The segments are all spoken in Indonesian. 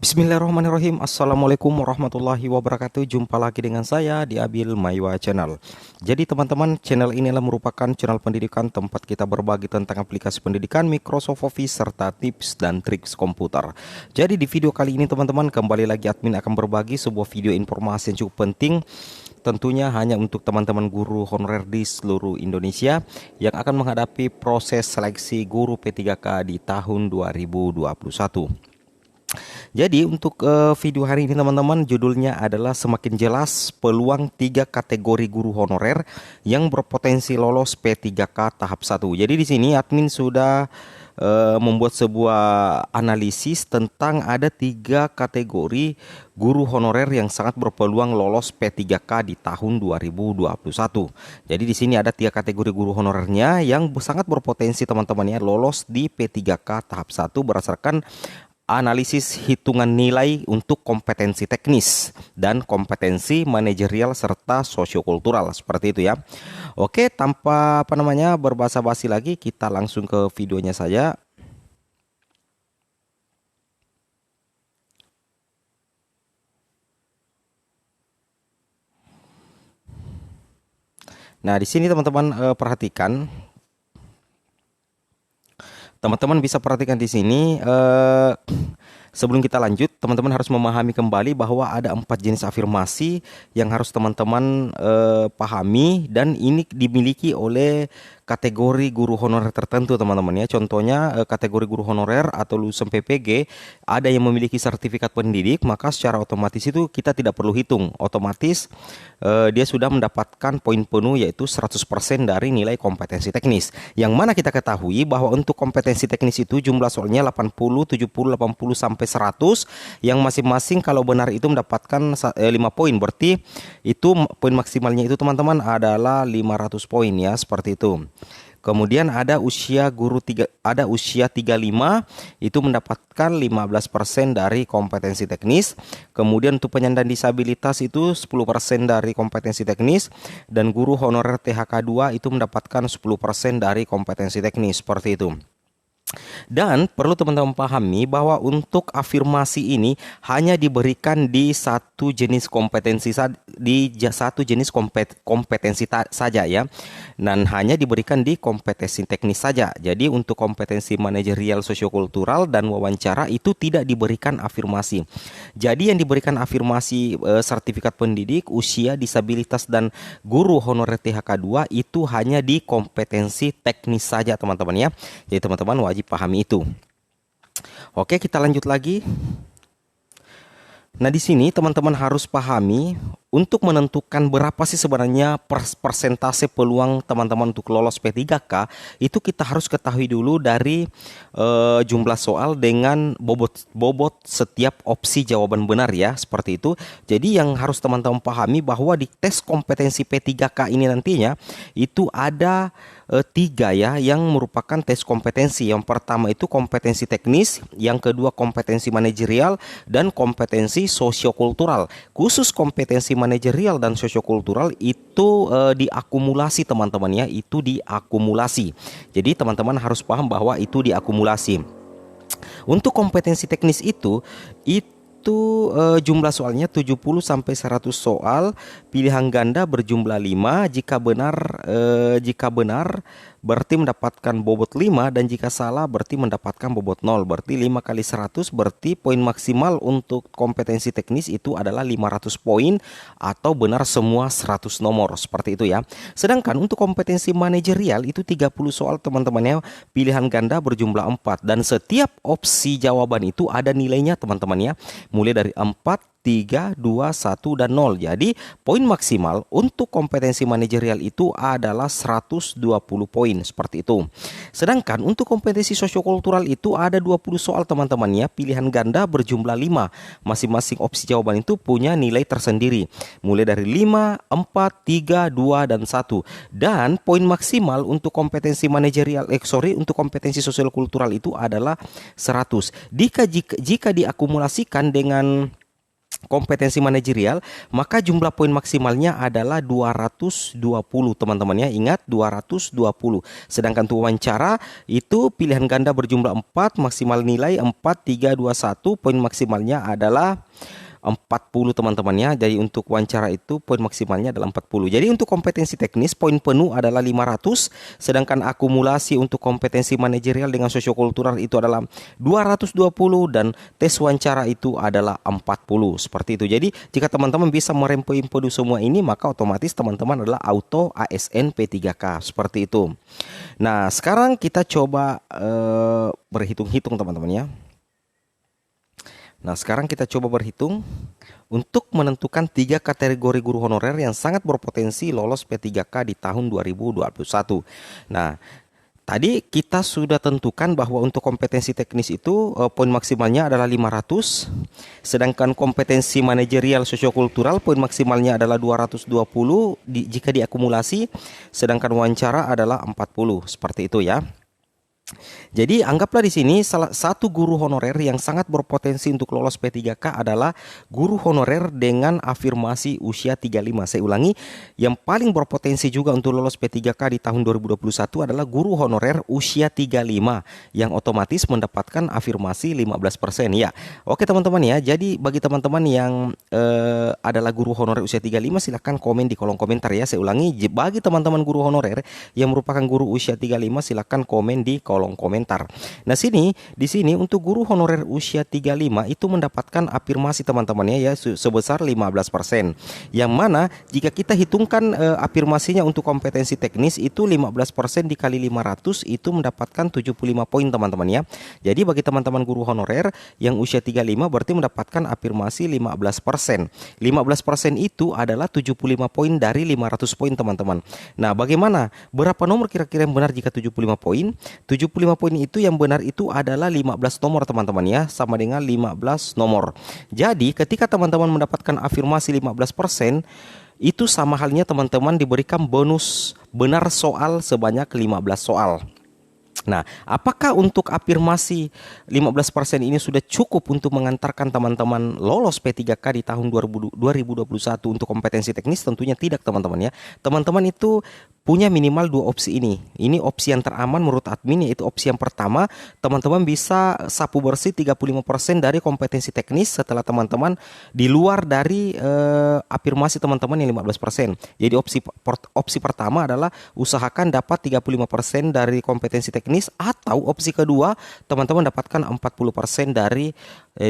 Bismillahirrahmanirrahim. Assalamualaikum warahmatullahi wabarakatuh. Jumpa lagi dengan saya di Abil Maiwa Channel. Jadi teman-teman, channel inilah merupakan channel pendidikan tempat kita berbagi tentang aplikasi pendidikan Microsoft Office serta tips dan triks komputer. Jadi di video kali ini teman-teman, kembali lagi admin akan berbagi sebuah video informasi yang cukup penting. Tentunya hanya untuk teman-teman guru honorer di seluruh Indonesia yang akan menghadapi proses seleksi guru P3K di tahun 2021. Jadi untuk video hari ini teman-teman, judulnya adalah semakin jelas peluang 3 kategori guru honorer yang berpotensi lolos P3K tahap 1. Jadi di sini admin sudah membuat sebuah analisis tentang ada 3 kategori guru honorer yang sangat berpeluang lolos P3K di tahun 2021. Jadi di sini ada 3 kategori guru honorernya yang sangat berpotensi teman-teman ya lolos di P3K tahap 1 berdasarkan analisis hitungan nilai untuk kompetensi teknis dan kompetensi manajerial serta sosiokultural, seperti itu ya. Oke, tanpa berbasa-basi lagi, kita langsung ke videonya saja. Nah, di sini teman-teman perhatikan. Teman-teman bisa perhatikan di sini. Sebelum kita lanjut, teman-teman harus memahami kembali bahwa ada 4 jenis afirmasi yang harus teman-teman pahami, dan ini dimiliki oleh kategori guru honorer tertentu teman-teman ya. Contohnya kategori guru honorer atau lulusan PPG ada yang memiliki sertifikat pendidik, maka secara otomatis itu kita tidak perlu hitung. Otomatis dia sudah mendapatkan poin penuh yaitu 100% dari nilai kompetensi teknis. Yang mana kita ketahui bahwa untuk kompetensi teknis itu jumlah soalnya 80, 70, 80 sampai 100, yang masing-masing kalau benar itu mendapatkan 5 poin. Berarti itu poin maksimalnya itu teman-teman adalah 500 poin ya, seperti itu. Kemudian ada usia 35 itu mendapatkan 15% dari kompetensi teknis. Kemudian untuk penyandang disabilitas itu 10% dari kompetensi teknis, dan guru honorer THK 2 itu mendapatkan 10% dari kompetensi teknis, seperti itu. Dan perlu teman-teman pahami bahwa untuk afirmasi ini hanya diberikan di satu jenis kompetensi saja ya, dan hanya diberikan di kompetensi teknis saja. Jadi untuk kompetensi manajerial sosiokultural dan wawancara itu tidak diberikan afirmasi. Jadi yang diberikan afirmasi sertifikat pendidik, usia, disabilitas, dan guru honorer THK 2 itu hanya di kompetensi teknis saja teman-teman ya. Jadi teman-teman wajib pahami itu. Oke, kita lanjut lagi. Nah, di sini teman-teman harus pahami untuk menentukan berapa sih sebenarnya persentase peluang teman-teman untuk lolos P3K, itu kita harus ketahui dulu dari jumlah soal dengan bobot setiap opsi jawaban benar ya, seperti itu. Jadi yang harus teman-teman pahami bahwa di tes kompetensi P3K ini nantinya itu ada 3 ya yang merupakan tes kompetensi. Yang pertama itu kompetensi teknis, yang kedua kompetensi manajerial, dan kompetensi sosiokultural. Khusus kompetensi manajerial dan sosiokultural itu diakumulasi teman-teman ya, itu diakumulasi. Jadi teman-teman harus paham bahwa itu diakumulasi. Untuk kompetensi teknis itu jumlah soalnya 70 sampai 100 soal, pilihan ganda berjumlah 5. Jika benar berarti mendapatkan bobot 5, dan jika salah berarti mendapatkan bobot 0. Berarti 5 kali 100 berarti poin maksimal untuk kompetensi teknis itu adalah 500 poin atau benar semua 100 nomor, seperti itu ya. Sedangkan untuk kompetensi manajerial itu 30 soal teman-teman ya, pilihan ganda berjumlah 4, dan setiap opsi jawaban itu ada nilainya teman-teman ya, mulai dari 4, 3, 2, 1, dan 0. Jadi poin maksimal untuk kompetensi manajerial itu adalah 120 poin, seperti itu. Sedangkan untuk kompetensi sosiokultural itu ada 20 soal teman-teman ya, pilihan ganda berjumlah 5. Masing-masing opsi jawaban itu punya nilai tersendiri, mulai dari 5, 4, 3, 2, dan 1. Dan poin maksimal untuk kompetensi untuk kompetensi sosiokultural itu adalah 100. Jika diakumulasikan dengan kompetensi manajerial, maka jumlah poin maksimalnya adalah 220 teman-teman ya. Ingat 220. Sedangkan untuk wawancara itu pilihan ganda berjumlah 4, maksimal nilai 4, 3, 2, 1, poin maksimalnya adalah 40 teman-teman ya. Jadi untuk wawancara itu poin maksimalnya adalah 40. Jadi untuk kompetensi teknis poin penuh adalah 500, sedangkan akumulasi untuk kompetensi manajerial dengan sosiokultural itu adalah 220 dan tes wawancara itu adalah 40. Seperti itu. Jadi jika teman-teman bisa merempu semua ini, maka otomatis teman-teman adalah auto ASN P3K. Seperti itu. Nah, sekarang kita coba berhitung-hitung teman-teman ya. Nah, sekarang kita coba berhitung untuk menentukan 3 kategori guru honorer yang sangat berpotensi lolos P3K di tahun 2021. Nah, tadi kita sudah tentukan bahwa untuk kompetensi teknis itu poin maksimalnya adalah 500, sedangkan kompetensi manajerial sosiokultural poin maksimalnya adalah 220 jika diakumulasi, sedangkan wawancara adalah 40. Seperti itu ya. Jadi anggaplah di sini salah satu guru honorer yang sangat berpotensi untuk lolos P3K adalah guru honorer dengan afirmasi usia 35. Saya ulangi, yang paling berpotensi juga untuk lolos P3K di tahun 2021 adalah guru honorer usia 35 yang otomatis mendapatkan afirmasi 15% ya. Oke teman-teman ya, jadi bagi teman-teman yang adalah guru honorer usia 35 silahkan komen di kolom komentar ya. Saya ulangi, bagi teman-teman guru honorer yang merupakan guru usia 35 silahkan komen di kolom komentar. Nah, di sini untuk guru honorer usia 35 itu mendapatkan afirmasi teman-teman ya sebesar 15%. Yang mana jika kita hitungkan afirmasinya untuk kompetensi teknis itu 15% dikali 500 itu mendapatkan 75 poin teman-teman ya. Jadi bagi teman-teman guru honorer yang usia 35 berarti mendapatkan afirmasi 15%. 15% itu adalah 75 poin dari 500 poin teman-teman. Nah, bagaimana? Berapa nomor kira-kira yang benar jika 75 poin? 75 poin itu yang benar itu adalah 15 nomor teman-teman ya, sama dengan 15 nomor. Jadi ketika teman-teman mendapatkan afirmasi 15%, itu sama halnya teman-teman diberikan bonus benar soal sebanyak 15 soal. Nah, apakah untuk afirmasi 15% ini sudah cukup untuk mengantarkan teman-teman lolos P3K di tahun 2021 untuk kompetensi teknis? Tentunya tidak teman-teman ya. Teman-teman itu punya minimal 2 opsi ini. Ini opsi yang teraman menurut admin, yaitu opsi yang pertama, teman-teman bisa sapu bersih 35% dari kompetensi teknis setelah teman-teman di luar dari afirmasi teman-teman yang 15%. Jadi opsi pertama adalah usahakan dapat 35% dari kompetensi teknis, atau opsi kedua teman-teman dapatkan 40% dari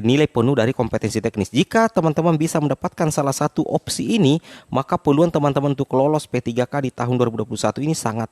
nilai penuh dari kompetensi teknis. Jika teman-teman bisa mendapatkan salah satu opsi ini, maka peluang teman-teman untuk lolos P3K di tahun 2021 ini sangat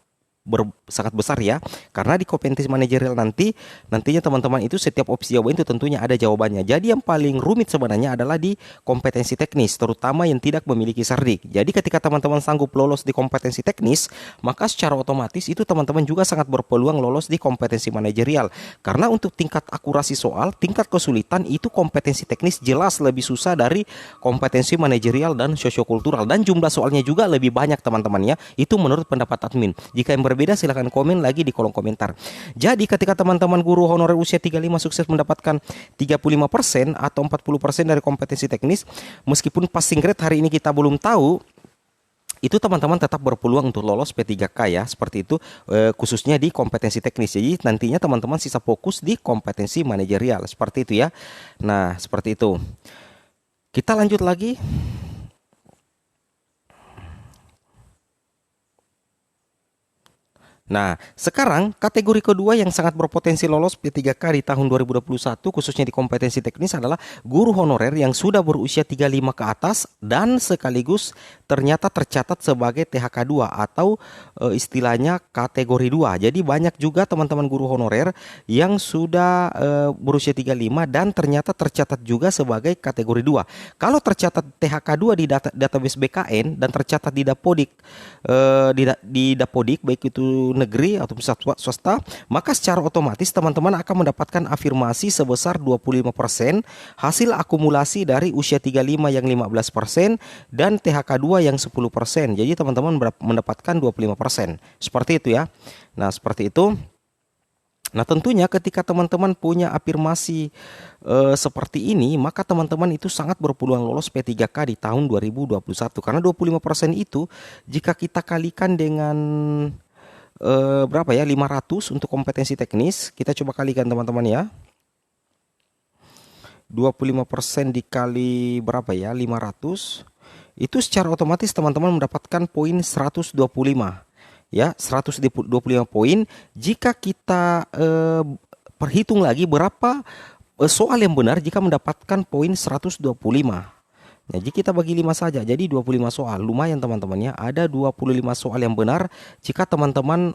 besar ya, karena di kompetensi manajerial nantinya teman-teman itu setiap opsi jawaban itu tentunya ada jawabannya. Jadi yang paling rumit sebenarnya adalah di kompetensi teknis, terutama yang tidak memiliki cerdik. Jadi ketika teman-teman sanggup lolos di kompetensi teknis, maka secara otomatis itu teman-teman juga sangat berpeluang lolos di kompetensi manajerial, karena untuk tingkat akurasi soal, tingkat kesulitan itu kompetensi teknis jelas lebih susah dari kompetensi manajerial dan sosiokultural, dan jumlah soalnya juga lebih banyak teman-teman ya. Itu menurut pendapat admin. Jika yang berbeda silahkan komen lagi di kolom komentar. Jadi ketika teman-teman guru honorer usia 35 sukses mendapatkan 35% atau 40% dari kompetensi teknis, meskipun passing grade hari ini kita belum tahu, itu teman-teman tetap berpeluang untuk lolos P3K ya, seperti itu, khususnya di kompetensi teknis. Jadi nantinya teman-teman sisa fokus di kompetensi manajerial, seperti itu ya. Nah, seperti itu. Kita lanjut lagi. Nah, sekarang kategori kedua yang sangat berpotensi lolos P3K di tahun 2021 khususnya di kompetensi teknis adalah guru honorer yang sudah berusia 35 ke atas dan sekaligus ternyata tercatat sebagai THK2 atau istilahnya kategori 2. Jadi banyak juga teman-teman guru honorer yang sudah berusia 35 dan ternyata tercatat juga sebagai kategori 2. Kalau tercatat THK2 di database BKN dan tercatat di Dapodik di Dapodik baik itu negeri atau swasta, maka secara otomatis teman-teman akan mendapatkan afirmasi sebesar 25%, hasil akumulasi dari usia 35 yang 15% dan THK2 yang 10%. Jadi teman-teman mendapatkan 25%. Seperti itu ya. Nah, seperti itu. Nah, tentunya ketika teman-teman punya afirmasi seperti ini, maka teman-teman itu sangat berpeluang lolos P3K di tahun 2021. Karena 25% itu jika kita kalikan dengan berapa ya? 500 untuk kompetensi teknis. Kita coba kalikan teman-teman ya. 25% dikali berapa ya? 500. Itu secara otomatis teman-teman mendapatkan poin 125. Ya, 125 poin. Jika kita perhitung lagi berapa soal yang benar jika mendapatkan poin 125. Nah, jika kita bagi 5 saja, jadi 25 soal. Lumayan teman-teman ya, ada 25 soal yang benar jika teman-teman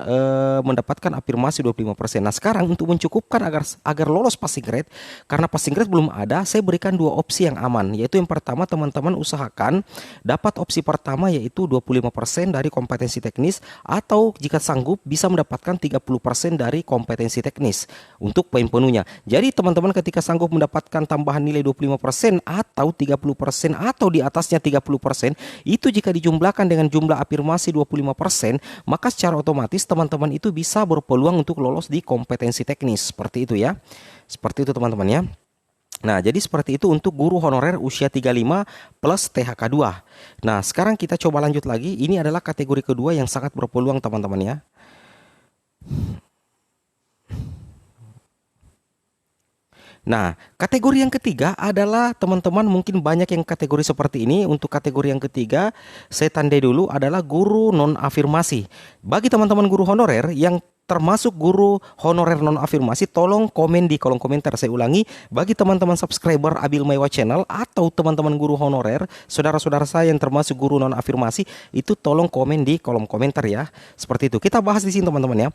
mendapatkan afirmasi 25%. Nah, sekarang untuk mencukupkan agar lolos passing grade, karena passing grade belum ada, saya berikan dua opsi yang aman. Yaitu yang pertama, teman-teman usahakan dapat opsi pertama yaitu 25% dari kompetensi teknis, atau jika sanggup bisa mendapatkan 30% dari kompetensi teknis untuk poin penuhnya. Jadi teman-teman ketika sanggup mendapatkan tambahan nilai 25% atau 30% atau di atasnya 30%, itu jika dijumlahkan dengan jumlah afirmasi 25%, maka secara otomatis teman-teman itu bisa berpeluang untuk lolos di kompetensi teknis. Seperti itu ya. Seperti itu teman-teman ya. Nah, jadi seperti itu untuk guru honorer usia 35 plus THK 2. Nah, sekarang kita coba lanjut lagi. Ini adalah kategori kedua yang sangat berpeluang teman-teman ya. Nah, kategori yang ketiga adalah teman-teman mungkin banyak yang kategori seperti ini. Untuk kategori yang ketiga, saya tandai dulu adalah guru non-afirmasi. Bagi teman-teman guru honorer yang termasuk guru honorer non-afirmasi, tolong komen di kolom komentar. Saya ulangi, bagi teman-teman subscriber Abil Maiwa Channel atau teman-teman guru honorer, saudara-saudara saya yang termasuk guru non-afirmasi, itu tolong komen di kolom komentar ya. Seperti itu. Kita bahas di sini teman-teman ya.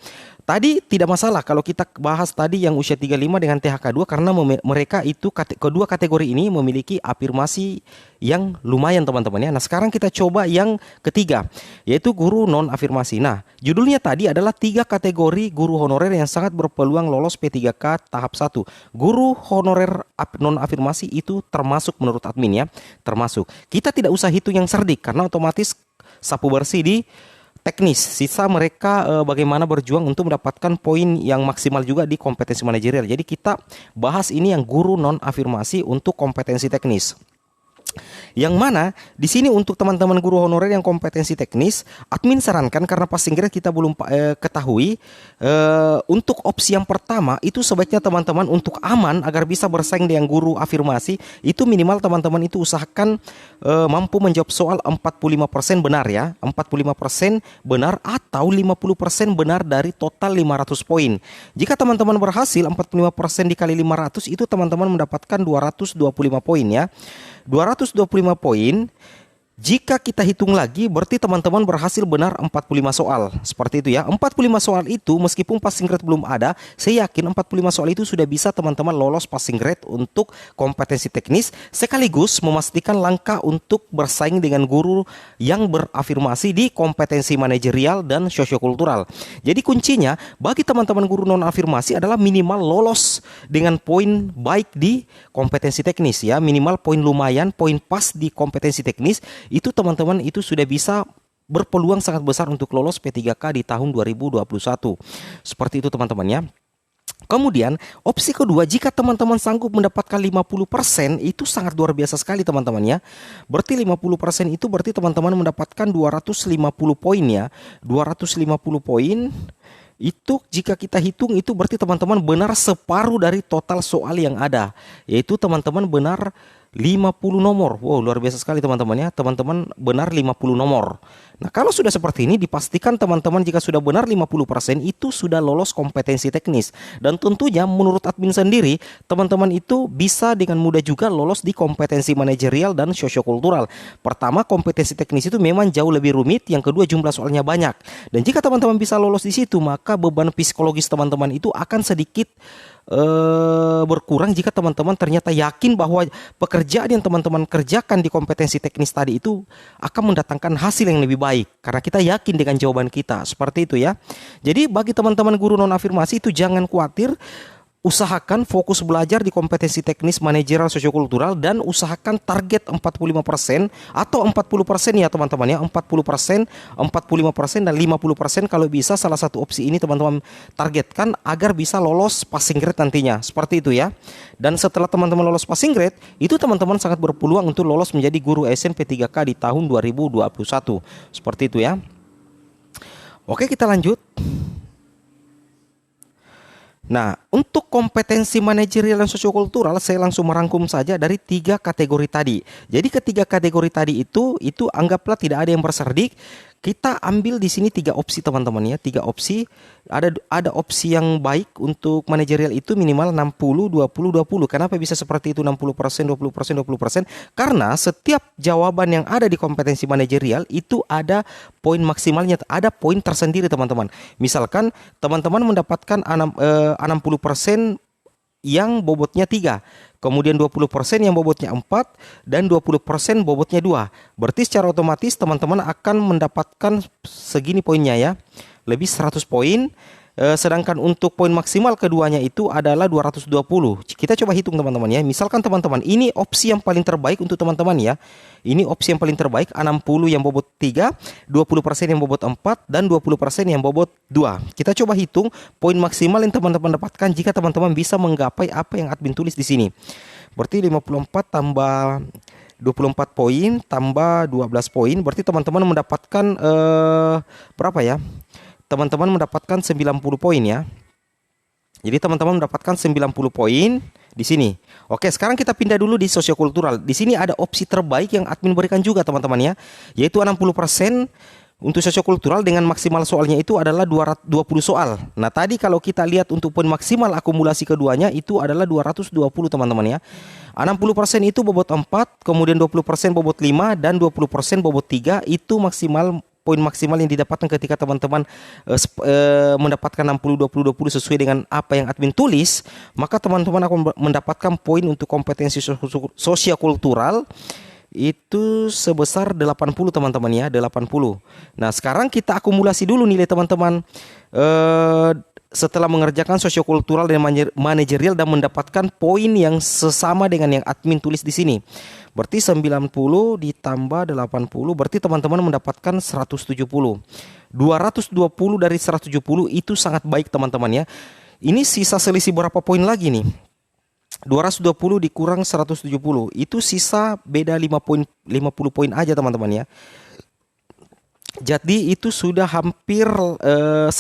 Tadi tidak masalah kalau kita bahas tadi yang usia 35 dengan THK 2 karena mereka itu kedua kategori ini memiliki afirmasi yang lumayan teman-teman ya. Nah, sekarang kita coba yang ketiga, yaitu guru non-afirmasi. Nah, judulnya tadi adalah 3 kategori guru honorer yang sangat berpeluang lolos P3K tahap 1. Guru honorer non-afirmasi itu termasuk menurut admin ya, termasuk. Kita tidak usah hitung yang cerdik karena otomatis sapu bersih di teknis. Sisa mereka bagaimana berjuang untuk mendapatkan poin yang maksimal juga di kompetensi manajerial. Jadi kita bahas ini yang guru non-afirmasi untuk kompetensi teknis. Yang mana di sini untuk teman-teman guru honorer yang kompetensi teknis, admin sarankan karena passing grade kita belum ketahui, untuk opsi yang pertama itu sebaiknya teman-teman untuk aman agar bisa bersaing dengan guru afirmasi, itu minimal teman-teman itu usahakan mampu menjawab soal 45% benar ya, 45% benar atau 50% benar dari total 500 poin. Jika teman-teman berhasil 45% dikali 500, itu teman-teman mendapatkan 225 poin ya. 225 poin. Jika kita hitung lagi berarti teman-teman berhasil benar 45 soal. Seperti itu ya. 45 soal itu meskipun passing grade belum ada, saya yakin 45 soal itu sudah bisa teman-teman lolos passing grade untuk kompetensi teknis, sekaligus memastikan langkah untuk bersaing dengan guru yang berafirmasi di kompetensi manajerial dan sosiokultural. Jadi kuncinya bagi teman-teman guru non afirmasi adalah minimal lolos dengan poin baik di kompetensi teknis ya, minimal poin lumayan, poin pas di kompetensi teknis. Itu teman-teman itu sudah bisa berpeluang sangat besar untuk lolos P3K di tahun 2021. Seperti itu teman-teman ya. Kemudian opsi kedua, jika teman-teman sanggup mendapatkan 50%, itu sangat luar biasa sekali teman-teman ya. Berarti 50% itu berarti teman-teman mendapatkan 250 poin ya. 250 poin itu jika kita hitung itu berarti teman-teman benar separuh dari total soal yang ada. Yaitu teman-teman benar 50 nomor. Wow, luar biasa sekali teman-teman ya. Teman-teman benar 50 nomor. Nah, kalau sudah seperti ini dipastikan teman-teman jika sudah benar 50% itu sudah lolos kompetensi teknis. Dan tentunya menurut admin sendiri, teman-teman itu bisa dengan mudah juga lolos di kompetensi manajerial dan sosiokultural. Pertama, kompetensi teknis itu memang jauh lebih rumit, yang kedua jumlah soalnya banyak. Dan jika teman-teman bisa lolos di situ, maka beban psikologis teman-teman itu akan sedikit berkurang jika teman-teman ternyata yakin bahwa pekerjaan yang teman-teman kerjakan di kompetensi teknis tadi itu akan mendatangkan hasil yang lebih baik karena kita yakin dengan jawaban kita. Seperti itu ya. Jadi bagi teman-teman guru non afirmasi itu jangan khawatir. usahakan fokus belajar di kompetensi teknis manajerial sosiokultural dan usahakan target 45% atau 40% ya teman-teman ya, 40%, 45% dan 50% kalau bisa salah satu opsi ini teman-teman targetkan agar bisa lolos passing grade nantinya. Seperti itu ya. Dan setelah teman-teman lolos passing grade, itu teman-teman sangat berpeluang untuk lolos menjadi guru SMP 3K di tahun 2021. Seperti itu ya. Oke, kita lanjut. Nah, untuk kompetensi manajerial dan sosiokultural saya langsung merangkum saja dari 3 kategori tadi. Jadi ketiga kategori tadi itu anggaplah tidak ada yang berserdik. Kita ambil di sini 3 opsi teman-teman ya, 3 opsi. Ada opsi yang baik untuk manajerial itu minimal 60 20 20. Kenapa bisa seperti itu 60%, 20%, 20%? Karena setiap jawaban yang ada di kompetensi manajerial itu ada poin maksimalnya, ada poin tersendiri teman-teman. Misalkan teman-teman mendapatkan 60% yang bobotnya 3, kemudian 20% yang bobotnya 4, dan 20% bobotnya 2. Berarti secara otomatis teman-teman akan mendapatkan segini poinnya ya, lebih 100 poin. Sedangkan untuk poin maksimal keduanya itu adalah 220. Kita coba hitung teman-teman ya. Misalkan teman-teman, ini opsi yang paling terbaik untuk teman-teman ya. Ini opsi yang paling terbaik, 60 yang bobot 3, 20% yang bobot 4, dan 20% yang bobot 2. Kita coba hitung poin maksimal yang teman-teman dapatkan jika teman-teman bisa menggapai apa yang admin tulis di sini. Berarti 54 tambah 24 poin tambah 12 poin, berarti teman-teman mendapatkan berapa ya? Teman-teman mendapatkan 90 poin ya. Jadi teman-teman mendapatkan 90 poin di sini. Oke, sekarang kita pindah dulu di sosiokultural. Di sini ada opsi terbaik yang admin berikan juga teman-teman ya, yaitu 60% untuk sosiokultural dengan maksimal soalnya itu adalah 220 soal. Nah, tadi kalau kita lihat untuk poin maksimal akumulasi keduanya itu adalah 220 teman-teman ya. 60% itu bobot 4, kemudian 20% bobot 5, dan 20% bobot 3. Itu poin maksimal yang didapatkan ketika teman-teman mendapatkan 60 20 20 sesuai dengan apa yang admin tulis, maka teman-teman akan mendapatkan poin untuk kompetensi sosiokultural itu sebesar 80 teman-teman ya, 80. Nah, sekarang kita akumulasi dulu nilai teman-teman setelah mengerjakan sosiokultural dan manajerial dan mendapatkan poin yang sesama dengan yang admin tulis di sini. Berarti 90 ditambah 80, berarti teman-teman mendapatkan 170. 220 dari 170 itu sangat baik teman-teman ya. Ini sisa selisih berapa poin lagi nih? 220 dikurang 170, itu sisa beda 50 poin aja teman-teman ya. Jadi itu sudah hampir 87%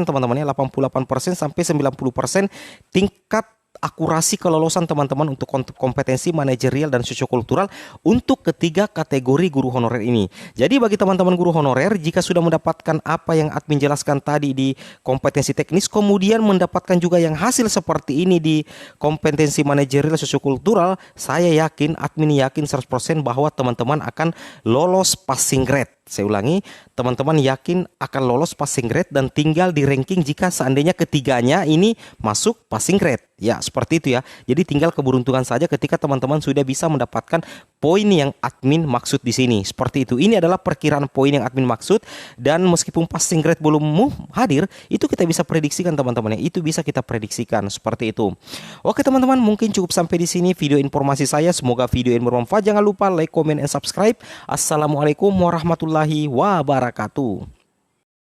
teman-teman ya, 88% sampai 90% tingkat akurasi kelolosan teman-teman untuk kompetensi manajerial dan sosiokultural untuk ketiga kategori guru honorer ini. Jadi bagi teman-teman guru honorer, jika sudah mendapatkan apa yang admin jelaskan tadi di kompetensi teknis, kemudian mendapatkan juga yang hasil seperti ini di kompetensi manajerial sosiokultural, saya yakin, admin yakin 100% bahwa teman-teman akan lolos passing grade. Saya ulangi, teman-teman yakin akan lolos passing grade dan tinggal di ranking jika seandainya ketiganya ini masuk passing grade. Ya, seperti itu ya. Jadi tinggal keberuntungan saja ketika teman-teman sudah bisa mendapatkan poin yang admin maksud di sini. Seperti itu. Ini adalah perkiraan poin yang admin maksud, dan meskipun passing grade belum hadir, itu kita bisa prediksikan teman-teman ya. Itu bisa kita prediksikan seperti itu. Oke teman-teman, mungkin cukup sampai di sini video informasi saya. Semoga video ini bermanfaat. Jangan lupa like, comment, and subscribe. Assalamualaikum warahmatullahi wabarakatuh.